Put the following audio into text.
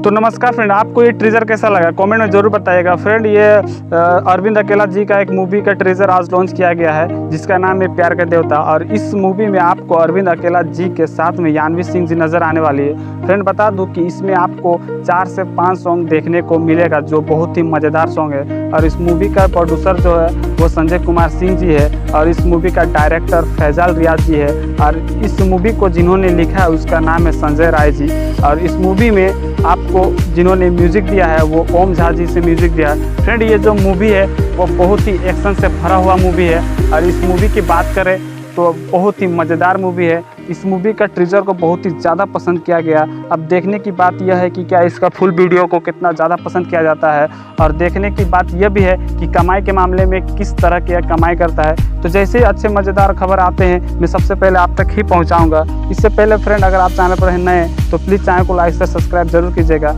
तो नमस्कार फ्रेंड, आपको ये ट्रेजर कैसा लगा कमेंट में ज़रूर बताइएगा। फ्रेंड, ये अरविंद अकेला जी का एक मूवी का ट्रेजर आज लॉन्च किया गया है जिसका नाम है प्यार का देवता। और इस मूवी में आपको अरविंद अकेला जी के साथ में यान्वी सिंह जी नज़र आने वाली है। फ्रेंड, बता दूं कि इसमें आपको 4 से 5 सॉन्ग देखने को मिलेगा जो बहुत ही मज़ेदार सॉन्ग है। और इस मूवी का प्रोड्यूसर जो है वो संजय कुमार सिंह जी है और इस मूवी का डायरेक्टर फैजल रियाज जी है। और इस मूवी को जिन्होंने लिखा है उसका नाम है संजय राय जी। और इस मूवी में आपको जिन्होंने म्यूज़िक दिया है वो ओम झा जी से म्यूज़िक दिया है। फ्रेंड, ये जो मूवी है वो बहुत ही एक्शन से भरा हुआ मूवी है। और इस मूवी की बात करें तो बहुत ही मज़ेदार मूवी है। इस मूवी का ट्रेजर को बहुत ही ज़्यादा पसंद किया गया। अब देखने की बात यह है कि क्या इसका फुल वीडियो को कितना ज़्यादा पसंद किया जाता है। और देखने की बात यह भी है कि कमाई के मामले में किस तरह की कमाई करता है। तो जैसे ही अच्छे मज़ेदार खबर आते हैं मैं सबसे पहले आप तक ही पहुंचाऊंगा। इससे पहले फ्रेंड, अगर आप चैनल पर नए हैं तो प्लीज़ चैनल को लाइक से सब्सक्राइब जरूर कीजिएगा।